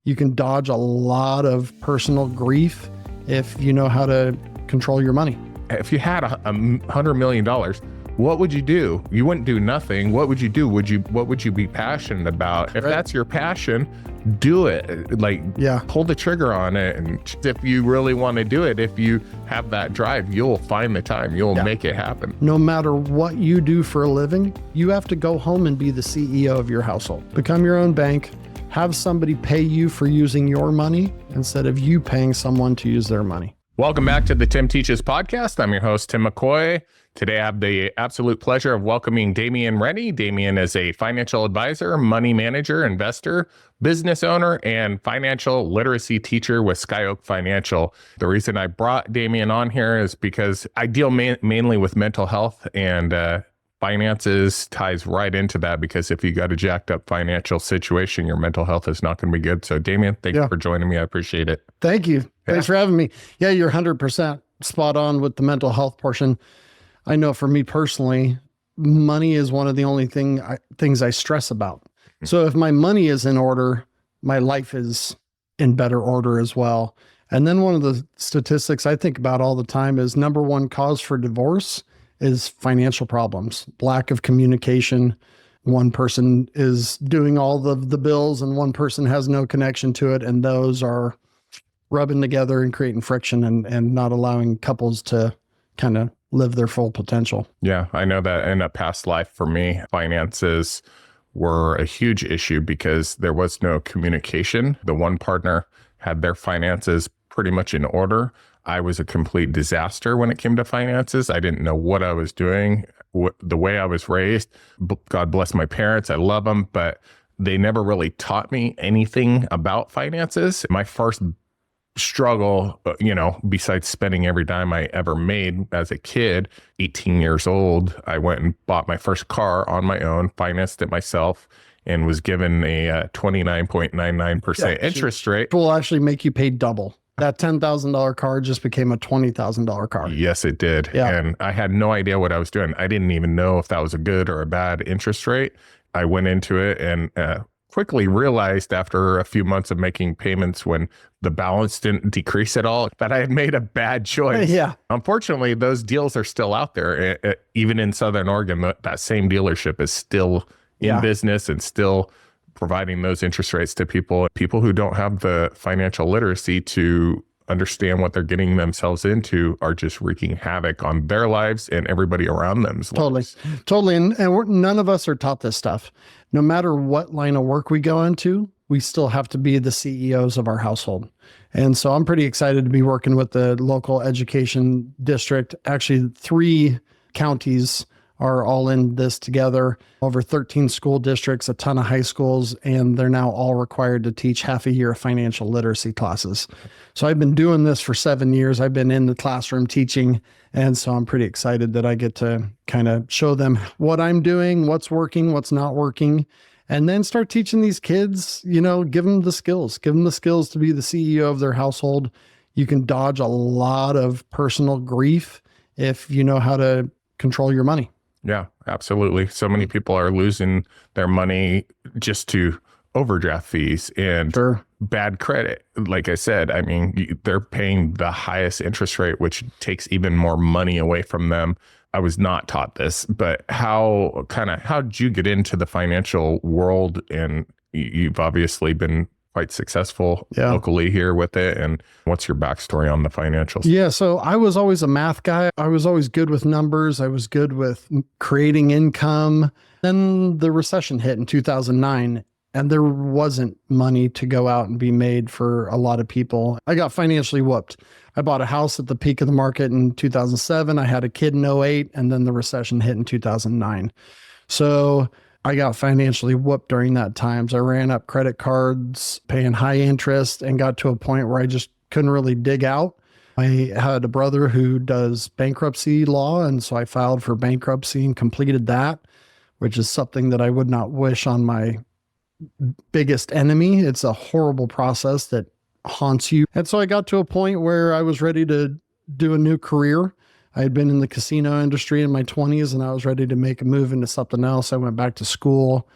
you can dodge a lot of personal grief if you know how to control your money. If you had $100 million, what would you do? You wouldn't do nothing. What would you do? What would you be passionate about? If that's your passion, do it. Pull the trigger on it. And if you really want to do it, if you have that drive, you'll find the time. You'll make it happen. No matter what you do for a living, you have to go home and be the CEO of your household. Become your own bank. Have somebody pay you for using your money instead of you paying someone to use their money. Welcome back to the Tim Teaches Podcast. I'm your host, Tim McCoy. Today, I have the absolute pleasure of welcoming Damien Rennie. Damien is a financial advisor, money manager, investor, business owner, and financial literacy teacher with Sky Oak Financial. The reason I brought Damien on here is because I deal mainly with mental health, and finances ties right into that, because if you got a jacked up financial situation, your mental health is not going to be good. So Damien, thank you for joining me. I appreciate it. Thank you. Thanks for having me. Yeah, you're 100% spot on with the mental health portion. I know for me personally, money is one of the only things I stress about. So if my money is in order, my life is in better order as well. And then one of the statistics I think about all the time is number one cause for divorce is financial problems, lack of communication. One person is doing all the bills and one person has no connection to it. And those are rubbing together and creating friction and not allowing couples to kind of live their full potential. Yeah, I know that in a past life for me, finances were a huge issue because there was no communication. The one partner had their finances pretty much in order. I was a complete disaster when it came to finances. I didn't know what I was doing, the way I was raised. God bless my parents. I love them, but they never really taught me anything about finances. My first struggle, besides spending every dime I ever made as a kid, 18 years old, I went and bought my first car on my own, financed it myself, and was given a 29.99% interest rate. Will actually make you pay double. That $10,000 car just became a $20,000 car. Yes, it did. Yeah. And I had no idea what I was doing. I didn't even know if that was a good or a bad interest rate. I went into it and quickly realized after a few months of making payments when the balance didn't decrease at all that I had made a bad choice. Yeah. Unfortunately, those deals are still out there. Even in Southern Oregon, that same dealership is still in business and still providing those interest rates to people who don't have the financial literacy to understand what they're getting themselves into are just wreaking havoc on their lives and everybody around them's lives. Totally. And none of us are taught this stuff. No matter what line of work we go into, we still have to be the CEOs of our household. And so I'm pretty excited to be working with the local education district. Actually, 3 counties are all in this together, over 13 school districts, a ton of high schools, and they're now all required to teach half a year of financial literacy classes. So I've been doing this for 7 years. I've been in the classroom teaching, and so I'm pretty excited that I get to kind of show them what I'm doing, what's working, what's not working, and then start teaching these kids, give them the skills to be the CEO of their household. You can dodge a lot of personal grief if you know how to control your money. Yeah, absolutely. So many people are losing their money just to overdraft fees and bad credit. Like I said, I mean, they're paying the highest interest rate, which takes even more money away from them. I was not taught this, but how did you get into the financial world? And you've obviously been quite successful locally here with it. And what's your backstory on the financials? Yeah. So I was always a math guy. I was always good with numbers. I was good with creating income. Then the recession hit in 2009 and there wasn't money to go out and be made for a lot of people. I got financially whooped. I bought a house at the peak of the market in 2007. I had a kid in 2008 and then the recession hit in 2009. So I got financially whooped during that time. So I ran up credit cards, paying high interest, and got to a point where I just couldn't really dig out. I had a brother who does bankruptcy law, and so I filed for bankruptcy and completed that, which is something that I would not wish on my biggest enemy. It's a horrible process that haunts you. And so I got to a point where I was ready to do a new career. I had been in the casino industry in my 20s and I was ready to make a move into something else. I went back to school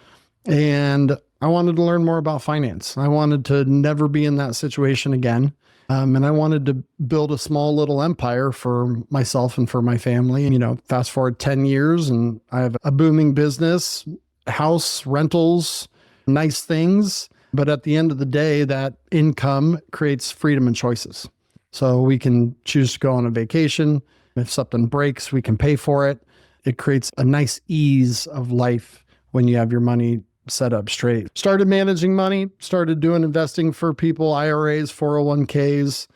and I wanted to learn more about finance. I wanted to never be in that situation again. And I wanted to build a small little empire for myself and for my family. And, fast forward 10 years and I have a booming business, house, rentals, nice things. But at the end of the day, that income creates freedom and choices. So we can choose to go on a vacation. If something breaks, we can pay for it. It creates a nice ease of life when you have your money set up straight. Started managing money, started doing investing for people, IRAs, 401ks,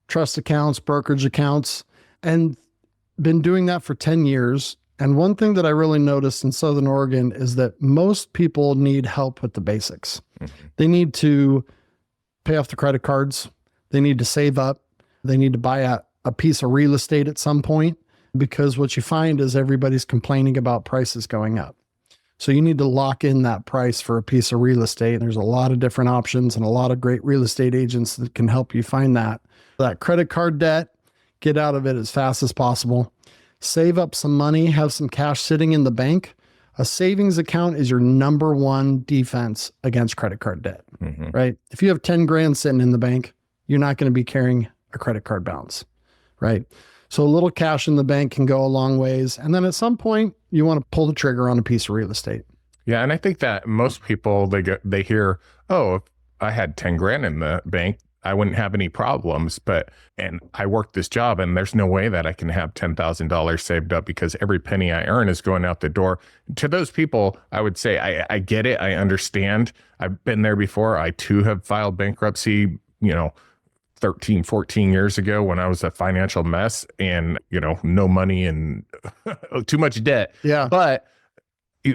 trust accounts, brokerage accounts, and been doing that for 10 years. And one thing that I really noticed in Southern Oregon is that most people need help with the basics. They need to pay off the credit cards. They need to save up. They need to buy a piece of real estate at some point, because what you find is everybody's complaining about prices going up. So you need to lock in that price for a piece of real estate. There's a lot of different options and a lot of great real estate agents that can help you find that. That credit card debt, get out of it as fast as possible. Save up some money, have some cash sitting in the bank. A savings account is your number one defense against credit card debt, right? If you have 10 grand sitting in the bank, you're not going to be carrying a credit card balance, right? So a little cash in the bank can go a long ways. And then at some point, you want to pull the trigger on a piece of real estate. Yeah. And I think that most people, they hear, oh, if I had 10 grand in the bank, I wouldn't have any problems. And I work this job and there's no way that I can have $10,000 saved up because every penny I earn is going out the door. To those people, I would say, I get it. I understand. I've been there before. I too have filed bankruptcy, 13, 14 years ago when I was a financial mess and, no money and too much debt. Yeah. But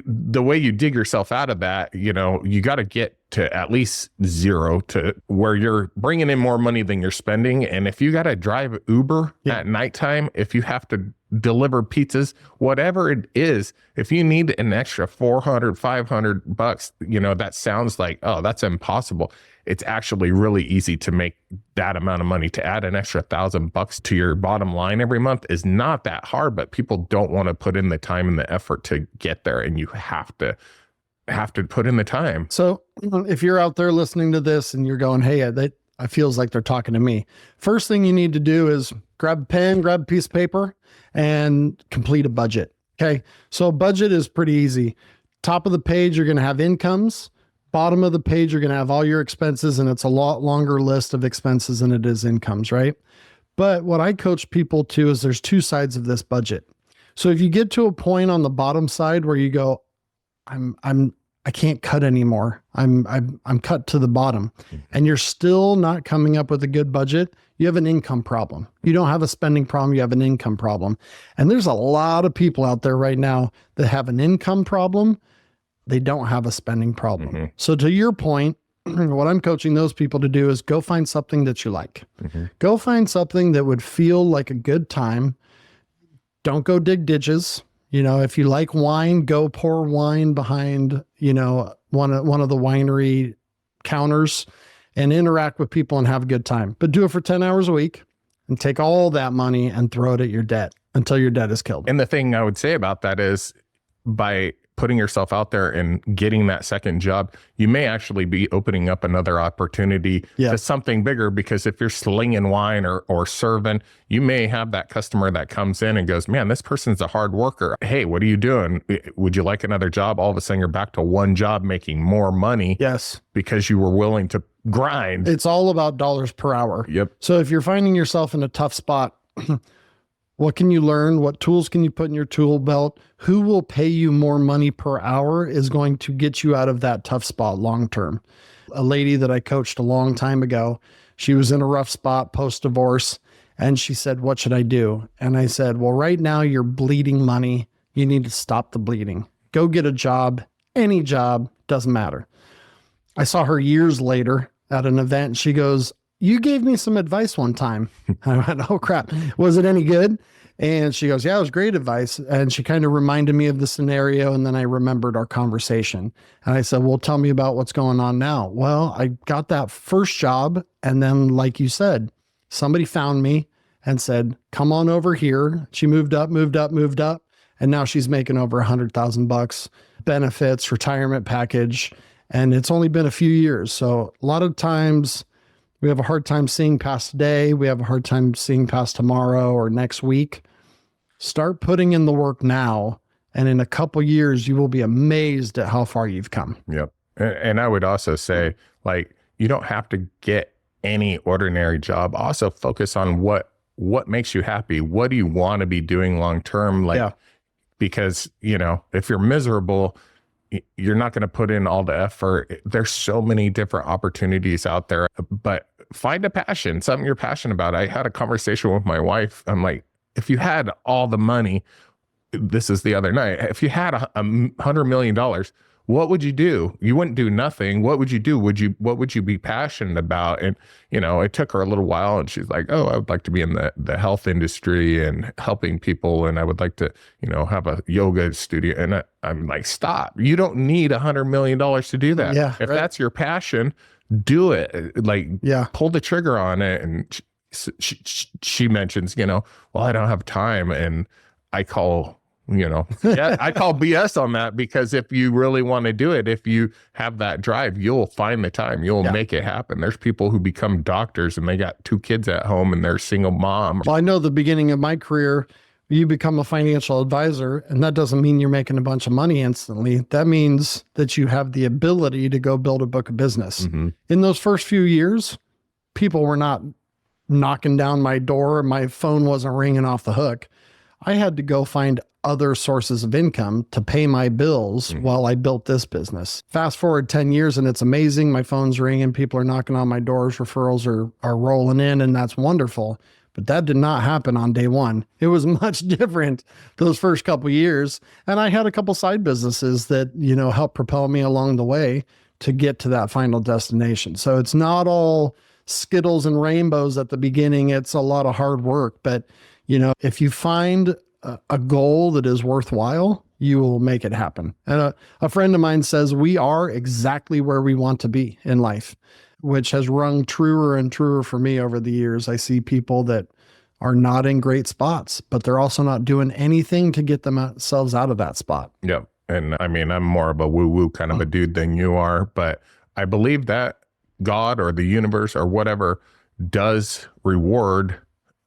the way you dig yourself out of that, you got to get to at least zero to where you're bringing in more money than you're spending. And if you got to drive Uber at nighttime, if you have to deliver pizzas, whatever it is, if you need an extra $400, $500, that sounds like, oh, that's impossible. It's actually really easy to make that amount of money. To add an extra $1,000 to your bottom line every month is not that hard, but people don't want to put in the time and the effort to get there. And you have to put in the time. So if you're out there listening to this and you're going, hey, it feels like they're talking to me. First thing you need to do is grab a pen, grab a piece of paper, and complete a budget. Okay. So budget is pretty easy. Top of the page, you're going to have incomes. Bottom of the page, you're going to have all your expenses, and it's a lot longer list of expenses than it is incomes, right? But what I coach people to is there's two sides of this budget. So if you get to a point on the bottom side where you go, I can't cut anymore. I'm cut to the bottom, and you're still not coming up with a good budget, you have an income problem. You don't have a spending problem, you have an income problem. And there's a lot of people out there right now that have an income problem. They don't have a spending problem. So to your point, what I'm coaching those people to do is go find something that you like. Go find something that would feel like a good time. Don't go dig ditches. If you like wine, go pour wine behind, one of the winery counters and interact with people and have a good time. But do it for 10 hours a week and take all that money and throw it at your debt until your debt is killed. And the thing I would say about that is by putting yourself out there and getting that second job, you may actually be opening up another opportunity to something bigger, because if you're slinging wine or serving, you may have that customer that comes in and goes, man, this person's a hard worker. Hey, what are you doing? Would you like another job? All of a sudden you're back to one job making more money. Yes. Because you were willing to grind. It's all about dollars per hour. Yep. So if you're finding yourself in a tough spot, what can you learn? What tools can you put in your tool belt? Who will pay you more money per hour is going to get you out of that tough spot long term. A lady that I coached a long time ago, she was in a rough spot post-divorce, and she said, what should I do? And I said, well, right now you're bleeding money. You need to stop the bleeding. Go get a job, any job, doesn't matter. I saw her years later at an event, and she goes, you gave me some advice one time. I went, oh crap, was it any good? And she goes, yeah, it was great advice. And she kind of reminded me of the scenario. And then I remembered our conversation. And I said, well, tell me about what's going on now. Well, I got that first job. And then, like you said, somebody found me and said, come on over here. She moved up. And now she's making over $100,000 benefits, retirement package. And it's only been a few years. So a lot of times we have a hard time seeing past today. We have a hard time seeing past tomorrow or next week. Start putting in the work now. And in a couple years, you will be amazed at how far you've come. Yep. And I would also say, like, you don't have to get any ordinary job. Also focus on what makes you happy. What do you want to be doing long term? Like, because, you know, if you're miserable, you're not going to put in all the effort. There's so many different opportunities out there, but find a passion, something you're passionate about. I had a conversation with my wife. I'm like, if you had all the money, this is the other night, if you had $100 million, what would you do? You wouldn't do nothing. What would you do? What would you be passionate about? And, you know, it took her a little while, and she's like, oh, I would like to be in the health industry and helping people. And I would like to, you know, have a yoga studio. And I'm like, stop. You don't need $100 million to do that. Yeah, if that's your passion, do it. Like, pull the trigger on it. And she mentions, you know, well, I don't have time. And I call, you know, I call BS on that, because if you really want to do it, if you have that drive, you'll find the time, you'll make it happen. There's people who become doctors and they got 2 kids at home and they're a single mom. Well, I know the beginning of my career, you become a financial advisor, and that doesn't mean you're making a bunch of money instantly. That means that you have the ability to go build a book of business. Mm-hmm. In those first few years, people were not knocking down my door. My phone wasn't ringing off the hook. I had to go find other sources of income to pay my bills while I built this business. Fast forward 10 years and it's amazing. My phone's ringing. People are knocking on my doors. Referrals are rolling in, and that's wonderful. But that did not happen on day one. It was much different those first couple of years. And I had a couple side businesses that, you know, helped propel me along the way to get to that final destination. So it's not all Skittles and rainbows at the beginning. It's a lot of hard work. But, you know, if you find a goal that is worthwhile, you will make it happen. And a friend of mine says, we are exactly where we want to be in life, which has rung truer and truer for me over the years. I see people that are not in great spots, but they're also not doing anything to get themselves out of that spot. Yep. And I mean, I'm more of a woo-woo kind of a dude than you are, but I believe that God or the universe or whatever does reward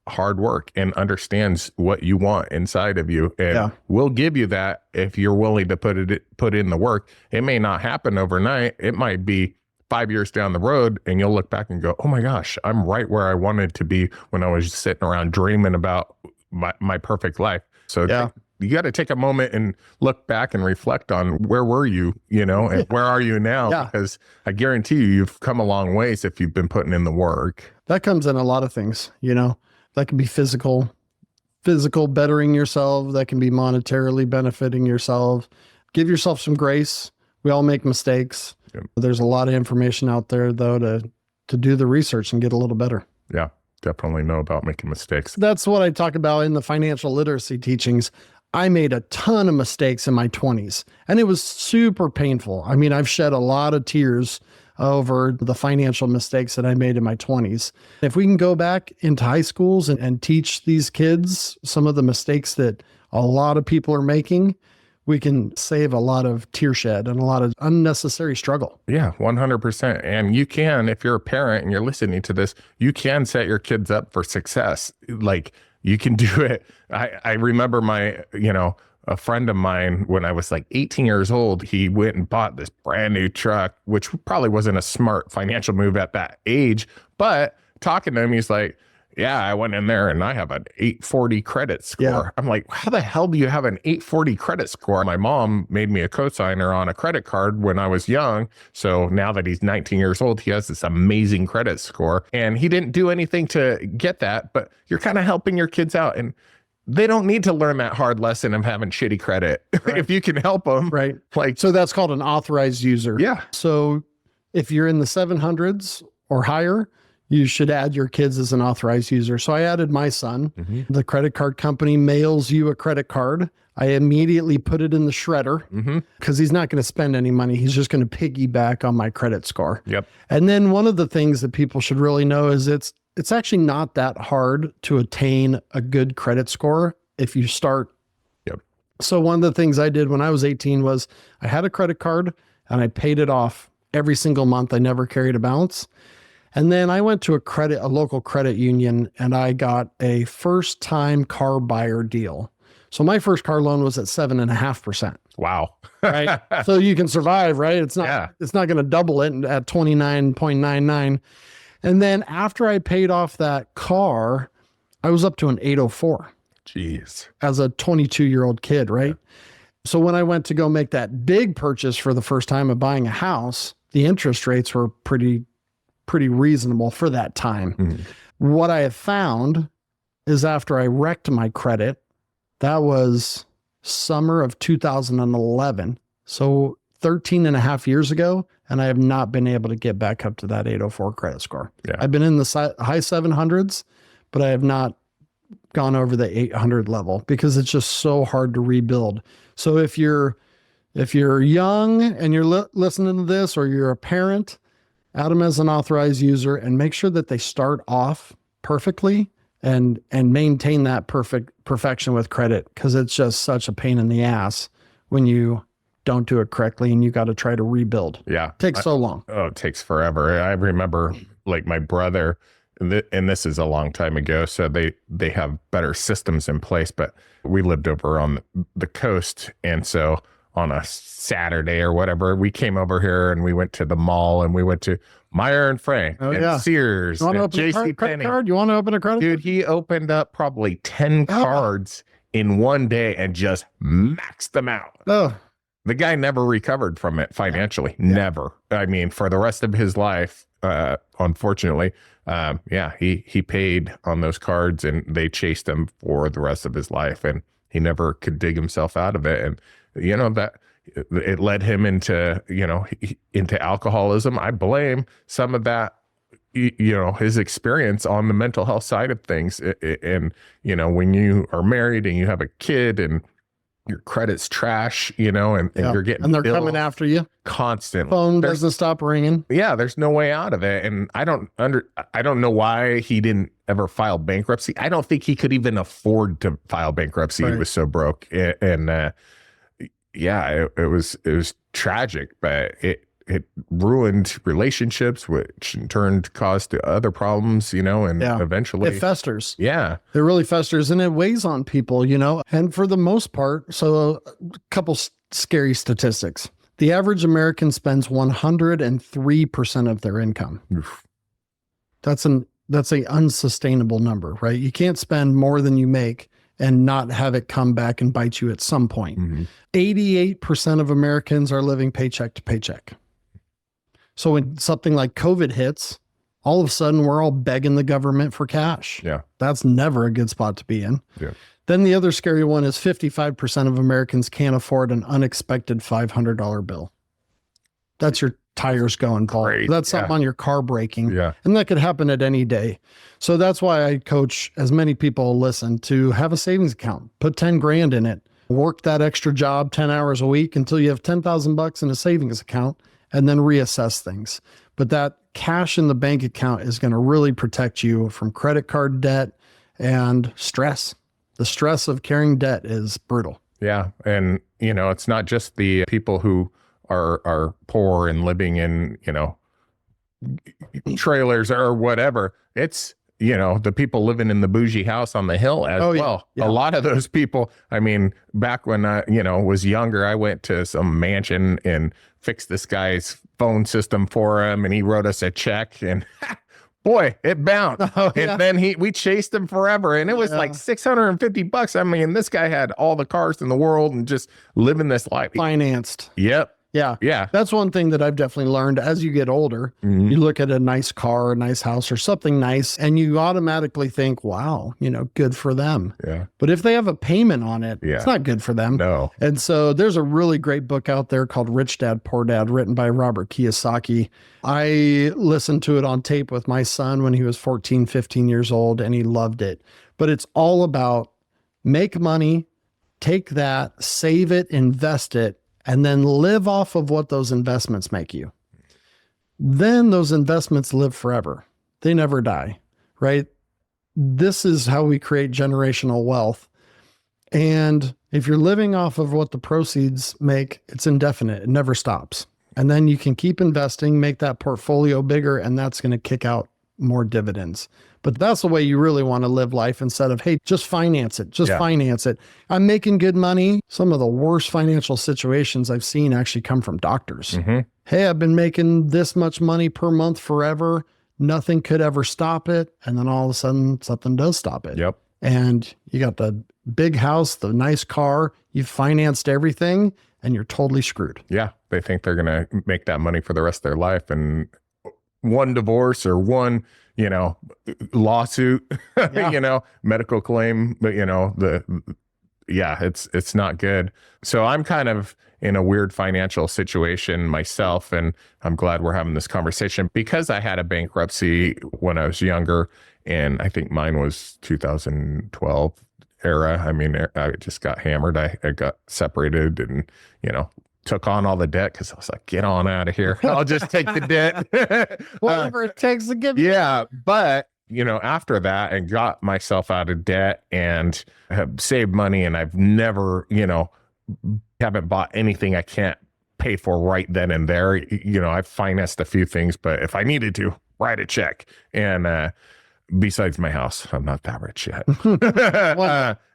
hard work and understands what you want inside of you, and will give you that if you're willing to put in the work. It may not happen overnight. It might be 5 years down the road, and you'll look back and go, oh my gosh, I'm right where I wanted to be when I was sitting around dreaming about my perfect life. So you got to take a moment and look back and reflect on where were you, you know, and where are you now? Because I guarantee you've come a long ways if you've been putting in the work. That comes in a lot of things, you know. That can be physical bettering yourself. That can be monetarily benefiting yourself. Give yourself some grace. We all make mistakes. Yep. There's a lot of information out there, though, to do the research and get a little better. Yeah, definitely know about making mistakes. That's what I talk about in the financial literacy teachings. I made a ton of mistakes in my 20s, and it was super painful. I mean, I've shed a lot of tears over the financial mistakes that I made in my 20s. If we can go back into high schools and teach these kids some of the mistakes that a lot of people are making, we can save a lot of tear shed and a lot of unnecessary struggle. Yeah, 100%. And you can, if you're a parent and you're listening to this, you can set your kids up for success. Like, you can do it. I remember a friend of mine, when I was like 18 years old, he went and bought this brand new truck, which probably wasn't a smart financial move at that age. But talking to him, he's like, yeah, I went in there and I have an 840 credit score. Yeah. I'm like, how the hell do you have an 840 credit score? My mom made me a cosigner on a credit card when I was young. So now that he's 19 years old, he has this amazing credit score. And he didn't do anything to get that, but you're kind of helping your kids out. And they don't need to learn that hard lesson of having shitty credit. Right. If you can help them. Right. So that's called an authorized user. Yeah. So if you're in the 700s or higher, you should add your kids as an authorized user. So I added my son. Mm-hmm. The credit card company mails you a credit card. I immediately put it in the shredder because he's not going to spend any money. He's just going to piggyback on my credit score. Yep. And then one of the things that people should really know is it's actually not that hard to attain a good credit score if you start. Yep. So one of the things I did when I was 18 was I had a credit card and I paid it off every single month. I never carried a balance. And then I went to a local credit union, and I got a first time car buyer deal. So my first car loan was at 7.5%. Wow. Right. So you can survive, right? It's not going to double it at 29.99. And then after I paid off that car, I was up to an 804. Jeez. As a 22-year-old kid, right? Yeah. So when I went to go make that big purchase for the first time of buying a house, the interest rates were pretty reasonable for that time. Mm-hmm. What I have found is after I wrecked my credit, that was summer of 2011. So 13 and a half years ago, and I have not been able to get back up to that 804 credit score. Yeah. I've been in the high 700s, but I have not gone over the 800 level because it's just so hard to rebuild. So if you're young and you're listening to this, or you're a parent, add them as an authorized user and make sure that they start off perfectly and maintain that perfection with credit, because it's just such a pain in the ass when you don't do it correctly and you got to try to rebuild. Yeah. It takes so long. Oh, it takes forever. I remember like my brother, and this is a long time ago, so they have better systems in place, but we lived over on the coast. And so on a Saturday or whatever, we came over here and we went to the mall and we went to Meyer and Frank and Sears and JCPenney. You want to open a credit card? Dude, he opened up probably 10 cards in one day and just maxed them out. Oh. The guy never recovered from it financially. Yeah. Never. I mean, for the rest of his life, unfortunately, he paid on those cards and they chased him for the rest of his life, and he never could dig himself out of it. And that it led him into alcoholism. I blame some of that, his experience on the mental health side of things. And when you are married and you have a kid and your credit's trash, and you're getting and they're coming after you constantly. Phone doesn't stop ringing. Yeah, there's no way out of it. And I don't know why he didn't ever file bankruptcy. I don't think he could even afford to file bankruptcy. Right. He was so broke. And it was tragic, but it ruined relationships, which in turn caused other problems, and eventually it festers. Yeah. It really festers and it weighs on people, and for the most part. So a couple scary statistics. The average American spends 103% of their income. Oof. That's an unsustainable number, right? You can't spend more than you make and not have it come back and bite you at some point. Mm-hmm. 88% of Americans are living paycheck to paycheck. So when something like COVID hits, all of a sudden we're all begging the government for cash. Yeah. That's never a good spot to be in. Yeah. Then the other scary one is 55% of Americans can't afford an unexpected $500 bill. That's your tires going, Paul. Great. That's something on your car breaking. Yeah. And that could happen at any day. So that's why I coach as many people listen to have a savings account, put 10 grand in it, work that extra job 10 hours a week until you have $10,000 in a savings account, and then reassess things. But that cash in the bank account is going to really protect you from credit card debt and stress. The stress of carrying debt is brutal. Yeah. And, it's not just the people who are poor and living in, trailers or whatever. It's, the people living in the bougie house on the hill as well. Yeah. A lot of those people, I mean, back when I, was younger, I went to some mansion and fixed this guy's phone system for him, and he wrote us a check, and boy, it bounced. Oh, yeah. And then we chased him forever, and it was like $650. I mean, this guy had all the cars in the world and just living this life. Financed. Yep. Yeah. Yeah. That's one thing that I've definitely learned as you get older. Mm-hmm. You look at a nice car, a nice house, or something nice, and you automatically think, wow, good for them. Yeah. But if they have a payment on it, it's not good for them. No. And so there's a really great book out there called Rich Dad, Poor Dad, written by Robert Kiyosaki. I listened to it on tape with my son when he was 14, 15 years old, and he loved it. But it's all about make money, take that, save it, invest it, and then live off of what those investments make you. Then those investments live forever. They never die, right? This is how we create generational wealth. And if you're living off of what the proceeds make, it's indefinite. It never stops. And then you can keep investing, make that portfolio bigger, and that's going to kick out more dividends. But that's the way you really want to live life instead of, hey, just finance it. Just finance it. I'm making good money. Some of the worst financial situations I've seen actually come from doctors. Hey, I've been making this much money per month forever. Nothing could ever stop it. And then all of a sudden something does stop it. Yep. And you got the big house, the nice car, you've financed everything, and you're totally screwed. Yeah. They think they're going to make that money for the rest of their life. And one divorce or one, lawsuit, medical claim, but it's not good. So I'm kind of in a weird financial situation myself. And I'm glad we're having this conversation because I had a bankruptcy when I was younger. And I think mine was 2012 era. I mean, I just got hammered. I got separated and, took on all the debt because I was like, get on out of here. I'll just take the debt. Whatever it takes to give. Yeah. But, after that and got myself out of debt and have saved money and I've never, haven't bought anything I can't pay for right then and there. I've financed a few things, but if I needed to, write a check. And besides my house, I'm not that rich yet.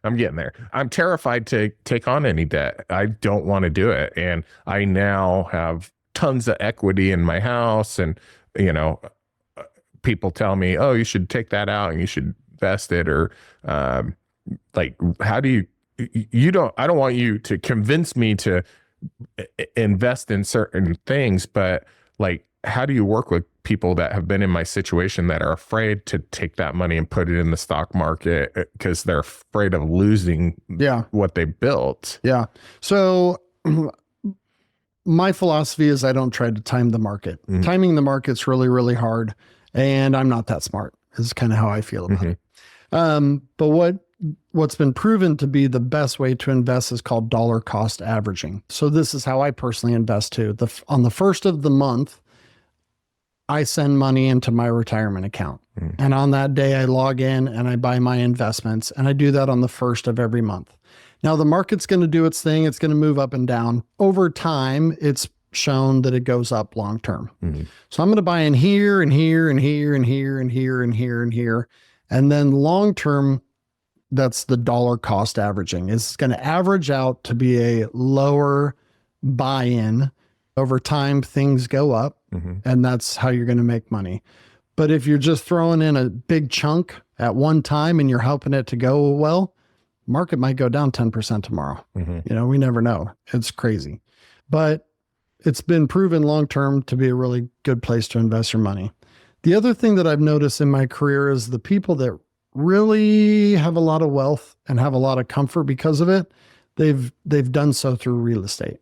I'm getting there. I'm terrified to take on any debt. I don't want to do it. And I now have tons of equity in my house. And, people tell me, oh, you should take that out and you should invest it. Or how do I don't want you to convince me to invest in certain things, but how do you work with people that have been in my situation that are afraid to take that money and put it in the stock market because they're afraid of losing what they built? Yeah. So my philosophy is I don't try to time the market. Timing the market's really, really hard. And I'm not that smart is kind of how I feel about it. But what's been proven to be the best way to invest is called dollar cost averaging. So this is how I personally invest too. On the first of the month, I send money into my retirement account. And on that day, I log in and I buy my investments. And I do that on the first of every month. Now, the market's going to do its thing. It's going to move up and down. Over time, it's shown that it goes up long term. So I'm going to buy in here and here and here and here and here and here and here. And then long term, that's the dollar cost averaging. It's going to average out to be a lower buy-in. Over time, things go up, and that's how you're going to make money. But if you're just throwing in a big chunk at one time and you're helping it to go well, market might go down 10% tomorrow. We never know. It's crazy. But it's been proven long-term to be a really good place to invest your money. The other thing that I've noticed in my career is the people that really have a lot of wealth and have a lot of comfort because of it, they've done so through real estate.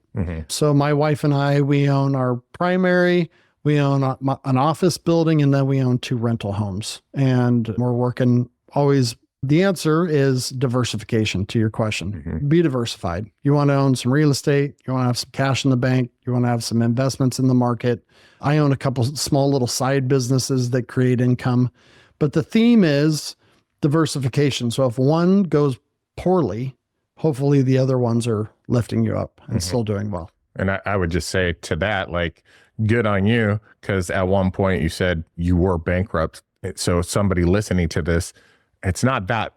So my wife and I, we own our primary, we own an office building, and then we own 2 rental homes. And we're working always. The answer is diversification to your question. Be diversified. You want to own some real estate. You want to have some cash in the bank. You want to have some investments in the market. I own a couple small little side businesses that create income. But the theme is diversification. So if one goes poorly, hopefully the other ones are lifting you up and still doing well. And I would just say to that, good on you, because at one point you said you were bankrupt. So somebody listening to this, it's not that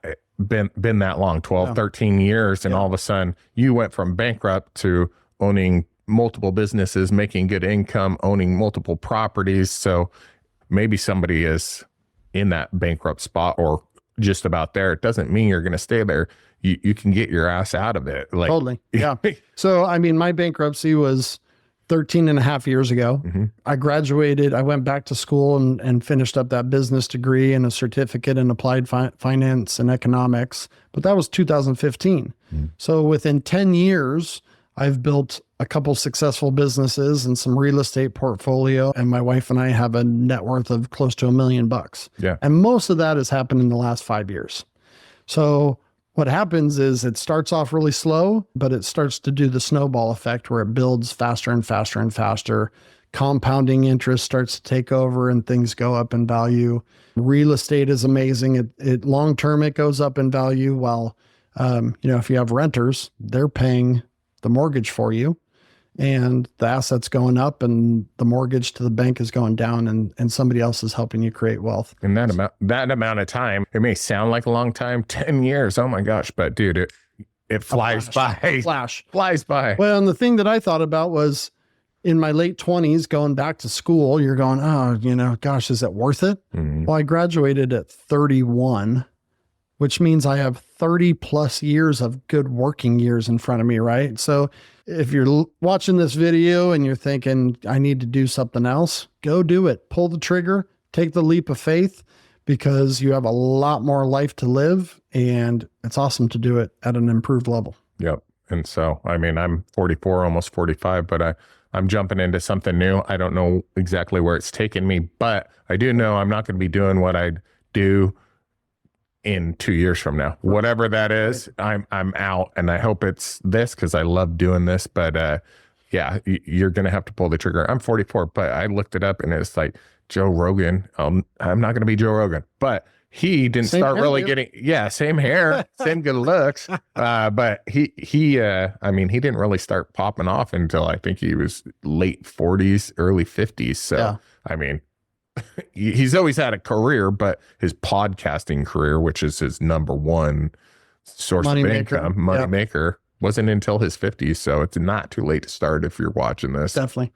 been that long, 12, 13 years. And all of a sudden you went from bankrupt to owning multiple businesses, making good income, owning multiple properties. So maybe somebody is in that bankrupt spot or just about there. It doesn't mean you're going to stay there. You can get your ass out of it. Totally. Yeah. So, my bankruptcy was 13 and a half years ago. I graduated. I went back to school and finished up that business degree and a certificate in applied finance and economics. But that was 2015. So within 10 years, I've built a couple successful businesses and some real estate portfolio. And my wife and I have a net worth of close to $1 million. Yeah. And most of that has happened in the last 5 years. So what happens is it starts off really slow, but it starts to do the snowball effect where it builds faster and faster and faster. Compounding interest starts to take over and things go up in value. Real estate is amazing. It long term, it goes up in value. While, if you have renters, they're paying the mortgage for you. and the asset's going up and the mortgage to the bank is going down, and somebody else is helping you create wealth. And that amount of time, it may sound like a long time, 10 years. Oh my gosh. But dude, it flies by. Flies by. Well, and the thing that I thought about was in my late 20s, going back to school, you're going, oh, gosh, is it worth it? Mm-hmm. Well, I graduated at 31, which means I have 30 plus years of good working years in front of me, right? So if you're watching this video and you're thinking, I need to do something else, go do it. Pull the trigger, take the leap of faith, because you have a lot more life to live, and it's awesome to do it at an improved level. Yep. And so, I mean, I'm 44, almost 45, but I'm jumping into something new. I don't know exactly where it's taken me, but I do know I'm not going to be doing what I do in 2 years from now. Whatever that is, I'm out, and I hope it's this, because I love doing this. But yeah, you're going to have to pull the trigger. I'm 44, but I looked it up, and it's like Joe Rogan. I'm not going to be Joe Rogan, but he didn't start really getting, same hair, same good looks. But he I mean, he didn't really start popping off until I think he was late 40s, early 50s. So, yeah. I mean, he's always had a career, but his podcasting career, which is his number one source of income, money maker, wasn't until his 50s. So it's not too late to start if you're watching this. Definitely.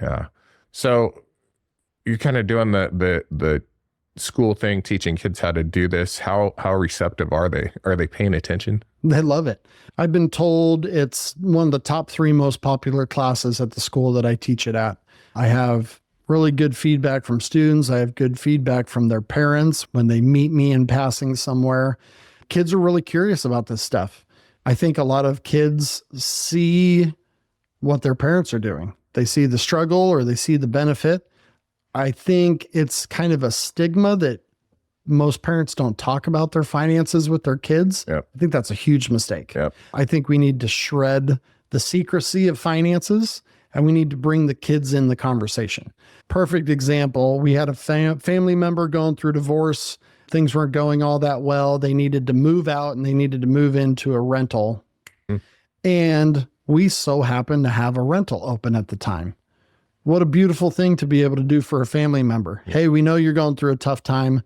Yeah. So you're kind of doing the school thing, teaching kids how to do this. How receptive are they? Are they paying attention? They love it. I've been told it's one of the top 3 most popular classes at the school that I teach it at. I have really good feedback from students. I have good feedback from their parents when they meet me in passing somewhere. Kids are really curious about this stuff. I think a lot of kids see what their parents are doing. They see the struggle or they see the benefit. I think it's kind of a stigma that most parents don't talk about their finances with their kids. Yep. I think that's a huge mistake. Yep. I think we need to shred the secrecy of finances, and we need to bring the kids in the conversation. Perfect example. We had a family member going through divorce. Things weren't going all that well. They needed to move out and they needed to move into a rental. And we so happened to have a rental open at the time. What a beautiful thing to be able to do for a family member. Yeah. Hey, we know you're going through a tough time.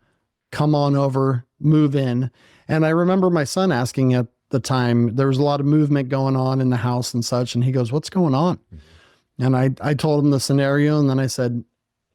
Come on over, move in. And I remember my son asking at the time, there was a lot of movement going on in the house and such. And he goes, what's going on? And I told him the scenario, and then I said,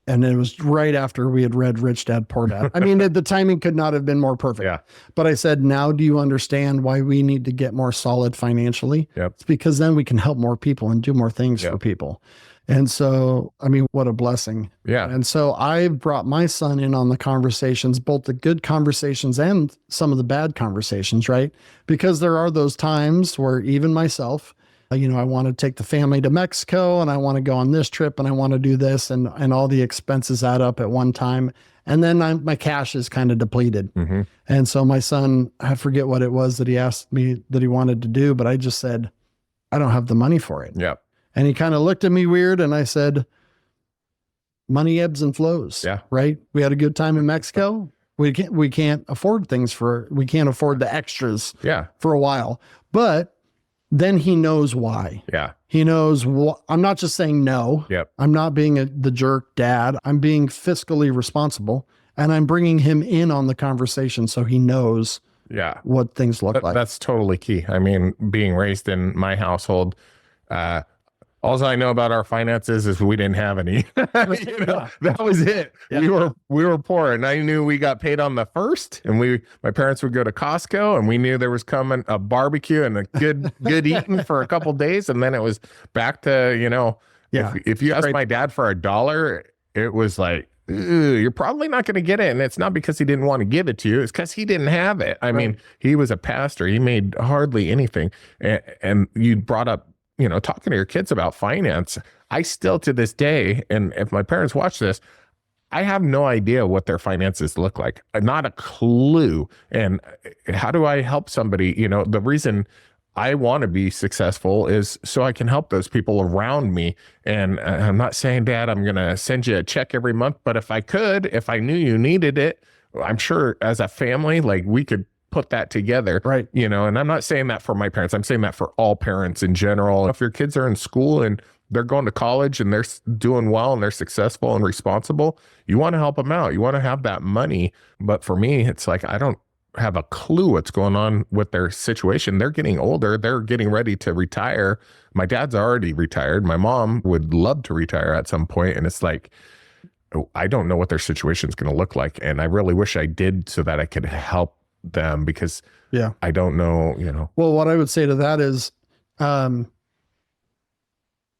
and it was right after we had read Rich Dad, Poor Dad. I mean, the timing could not have been more perfect. Yeah. But I said, now do you understand why we need to get more solid financially? Yep. It's because then we can help more people and do more things for people. And so, I mean, what a blessing. Yeah. And so I've brought my son in on the conversations, both the good conversations and some of the bad conversations, right? Because there are those times where even myself, I want to take the family to Mexico, and I want to go on this trip, and I want to do this, and all the expenses add up at one time. And then my cash is kind of depleted. Mm-hmm. And so my son, I forget what it was that he asked me that he wanted to do, but I just said, I don't have the money for it. Yeah. And he kind of looked at me weird, and I said, money ebbs and flows. Yeah. Right. We had a good time in Mexico. We can't afford we can't afford the extras for a while, but then he knows why. Yeah. He knows what, I'm not just saying no. Yep. I'm not being the jerk dad. I'm being fiscally responsible, and I'm bringing him in on the conversation so he knows what things look like. That's totally key. I mean, being raised in my household, all I know about our finances is we didn't have any. That was it. Yeah. We were poor, and I knew we got paid on the first, and my parents would go to Costco, and we knew there was coming a barbecue and a good eating for a couple days, and then it was back to if you asked my dad for $1, it was like, you're probably not going to get it. And it's not because he didn't want to give it to you. It's because he didn't have it. I mean, he was a pastor. He made hardly anything. And you brought up, talking to your kids about finance. I still to this day, and if my parents watch this, I have no idea what their finances look like. Not a clue. And how do I help somebody? The reason I want to be successful is so I can help those people around me. And I'm not saying, Dad, I'm going to send you a check every month, but if I knew you needed it, I'm sure as a family, like we could put that together. Right. And I'm not saying that for my parents. I'm saying that for all parents in general. If your kids are in school and they're going to college and they're doing well and they're successful and responsible. You want to help them out. You want to have that money. But for me, it's like, I don't have a clue what's going on with their situation. They're getting older. They're getting ready to retire. My dad's already retired. My mom would love to retire at some point. And it's like, I don't know what their situation is going to look like. And I really wish I did so that I could help them, because I don't know, Well, what I would say to that is,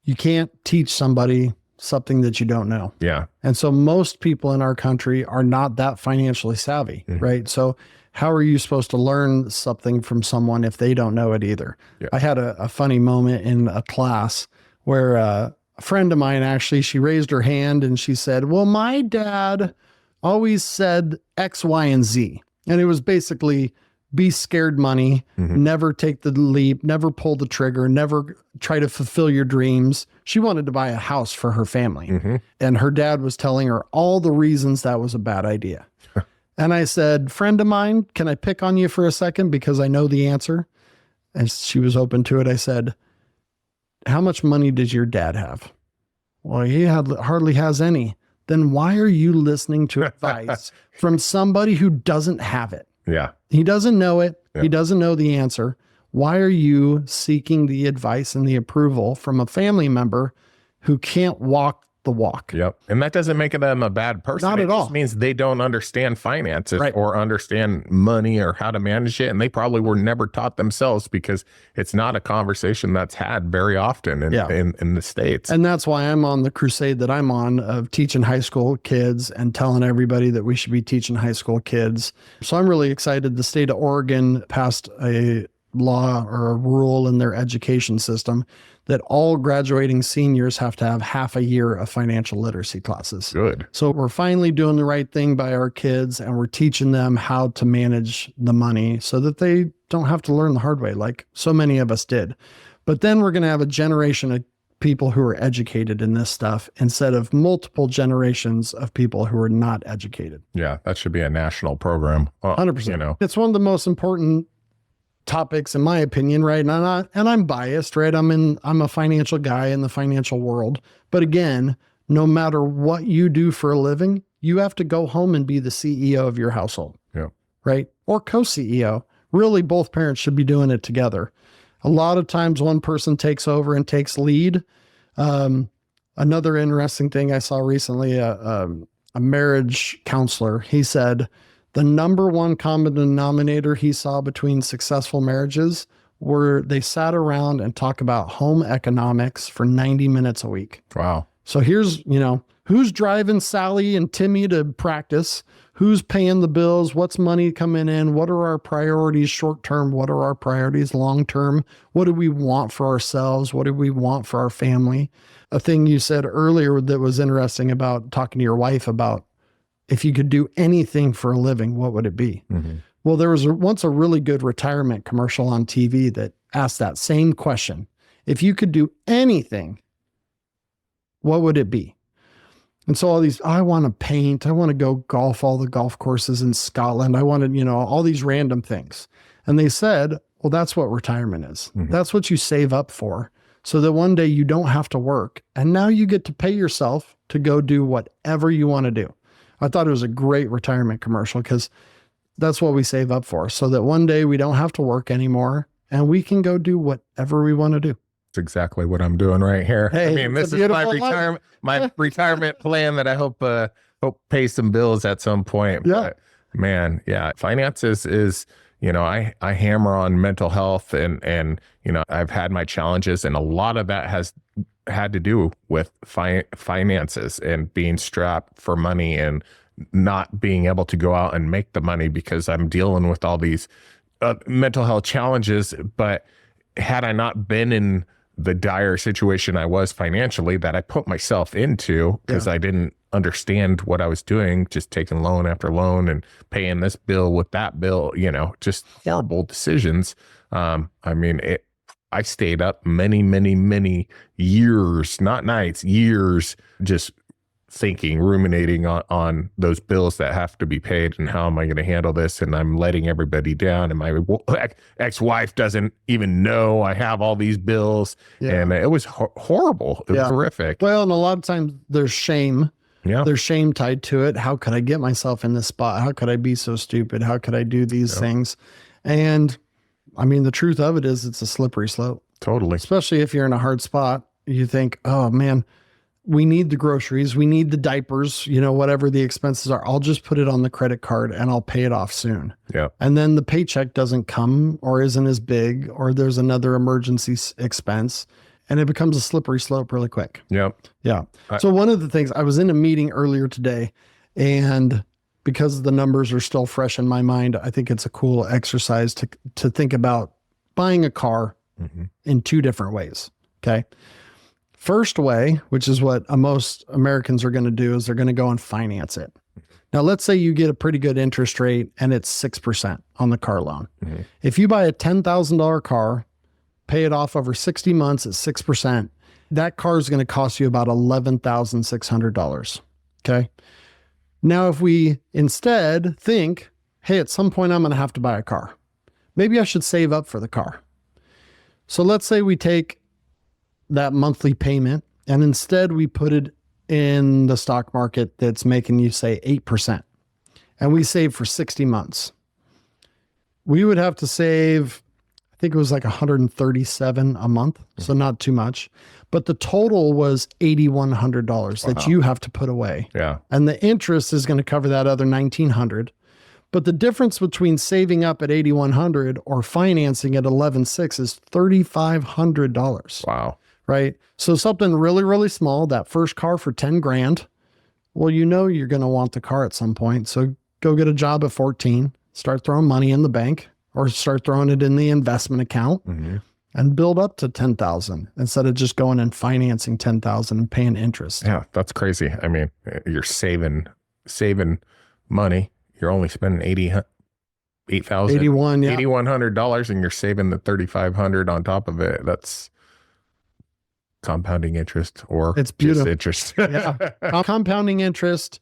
you can't teach somebody something that you don't know. Yeah. And so most people in our country are not that financially savvy, right? So how are you supposed to learn something from someone if they don't know it either? Yeah. I had a funny moment in a class where a friend of mine, actually, she raised her hand and she said, well, my dad always said X, Y, and Z. And it was basically be scared money, never take the leap, never pull the trigger, never try to fulfill your dreams. She wanted to buy a house for her family. And her dad was telling her all the reasons that was a bad idea. And I said, friend of mine, can I pick on you for a second? Because I know the answer. And she was open to it. I said, how much money does your dad have? Well, he hardly has any. Then why are you listening to advice from somebody who doesn't have it? Yeah. He doesn't know it. Yeah. He doesn't know the answer. Why are you seeking the advice and the approval from a family member who can't walk the walk? Yep. And that doesn't make them a bad person. Not at all. It just means they don't understand finances or understand money or how to manage it. And they probably were never taught themselves, because it's not a conversation that's had very often in the States. And that's why I'm on the crusade that I'm on of teaching high school kids and telling everybody that we should be teaching high school kids. So I'm really excited. The state of Oregon passed a law or a rule in their education system that all graduating seniors have to have half a year of financial literacy classes. Good. So we're finally doing the right thing by our kids, and we're teaching them how to manage the money so that they don't have to learn the hard way like so many of us did. But then we're going to have a generation of people who are educated in this stuff instead of multiple generations of people who are not educated. Yeah, that should be a national program. 100%. It's one of the most important topics, in my opinion, right? And I'm biased, right? I'm a financial guy in the financial world. But again, no matter what you do for a living, you have to go home and be the CEO of your household. Yeah. Right? Or co-CEO. Really, both parents should be doing it together. A lot of times one person takes over and takes lead. Another interesting thing I saw recently, a marriage counselor, he said, the number one common denominator he saw between successful marriages were they sat around and talk about home economics for 90 minutes a week. Wow. So here's, who's driving Sally and Timmy to practice? Who's paying the bills? What's money coming in? What are our priorities short-term? What are our priorities long-term? What do we want for ourselves? What do we want for our family? A thing you said earlier that was interesting about talking to your wife about, if you could do anything for a living, what would it be? Well, there was once a really good retirement commercial on TV that asked that same question. If you could do anything, what would it be? And so all these, I want to paint. I want to go golf all the golf courses in Scotland. I wanted, all these random things. And they said, well, that's what retirement is. That's what you save up for, so that one day you don't have to work. And now you get to pay yourself to go do whatever you want to do. I thought it was a great retirement commercial, because that's what we save up for, so that one day we don't have to work anymore and we can go do whatever we want to do. That's exactly what I'm doing right here. Hey, I mean, this is my retirement plan that I hope pays some bills at some point. Yeah. But man, yeah, finances is, I hammer on mental health and I've had my challenges, and a lot of that has had to do with finances and being strapped for money and not being able to go out and make the money because I'm dealing with all these mental health challenges. But had I not been in the dire situation I was financially that I put myself into, because I didn't understand what I was doing, just taking loan after loan and paying this bill with that bill, just horrible decisions. I stayed up many, many, many years, not nights, years, just thinking, ruminating on those bills that have to be paid and how am I going to handle this? And I'm letting everybody down. And my ex-wife doesn't even know I have all these bills. Yeah. And it was horrible. It was horrific. Well, and a lot of times there's shame. Yeah. There's shame tied to it. How could I get myself in this spot? How could I be so stupid? How could I do these things? And I mean, the truth of it is it's a slippery slope. Totally. Especially if you're in a hard spot, you think, oh man, we need the groceries, we need the diapers, you know, whatever the expenses are. I'll just put it on the credit card and I'll pay it off soon. Yeah. And then the paycheck doesn't come or isn't as big, or there's another emergency expense, and it becomes a slippery slope really quick. Yep. Yeah. So one of the things, I was in a meeting earlier today, and because the numbers are still fresh in my mind, I think it's a cool exercise to think about buying a car in two different ways. Okay. First way, which is what most Americans are going to do, is they're going to go and finance it. Now, let's say you get a pretty good interest rate and it's 6% on the car loan. If you buy a $10,000 car, pay it off over 60 months at 6%, that car is going to cost you about $11,600. Okay. Now, if we instead think, hey, at some point I'm going to have to buy a car, maybe I should save up for the car. So let's say we take that monthly payment and instead we put it in the stock market that's making you say 8%, and we save for 60 months. We would have to save, I think it was like 137 a month. So not too much, but the total was $8,100 that you have to put away. Yeah. And the interest is going to cover that other 1,900. But the difference between saving up at $8,100 or financing at $11,600 is $3,500. Wow. Right. So something really, really small, that first car for 10 grand. Well, you know, you're going to want the car at some point. So go get a job at 14, start throwing money in the bank, or start throwing it in the investment account and build up to 10,000 instead of just going and financing 10,000 and paying interest. Yeah. That's crazy. I mean, you're saving money. You're only spending $8,100, and you're saving the $3,500 on top of it. That's compounding interest, or it's beautiful. Just interest. Yeah. Compounding interest.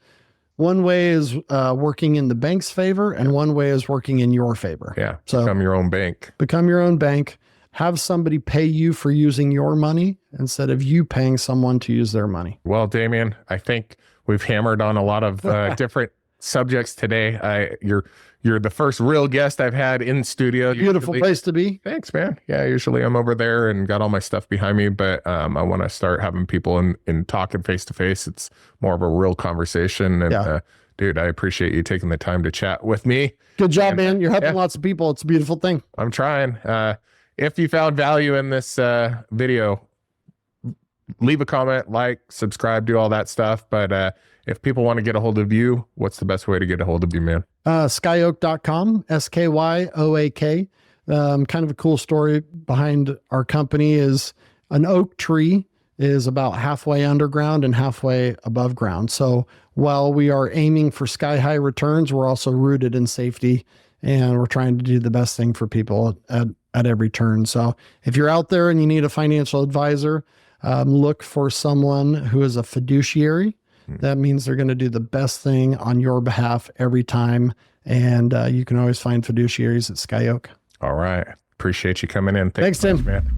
One way is working in the bank's favor, and one way is working in your favor. Yeah. So become your own bank. Become your own bank. Have somebody pay you for using your money instead of you paying someone to use their money. Well, Damien, I think we've hammered on a lot of different subjects today. You're the first real guest I've had in studio. Beautiful place to be. Thanks, man. Yeah, usually I'm over there and got all my stuff behind me, but I want to start having people in talking face to face. It's more of a real conversation. And dude, I appreciate you taking the time to chat with me. Good job, man. You're helping lots of people. It's a beautiful thing. I'm trying. If you found value in this video, leave a comment, like, subscribe, do all that stuff. But if people want to get a hold of you, what's the best way to get a hold of you, man? Skyoak.com, SKYOAK. Kind of a cool story behind our company is an oak tree is about halfway underground and halfway above ground. So while we are aiming for sky high returns, we're also rooted in safety, and we're trying to do the best thing for people at every turn. So if you're out there and you need a financial advisor, look for someone who is a fiduciary. That means they're going to do the best thing on your behalf every time. And you can always find fiduciaries at Skyoak. All right. Appreciate you coming in. Thanks, Tim. Man.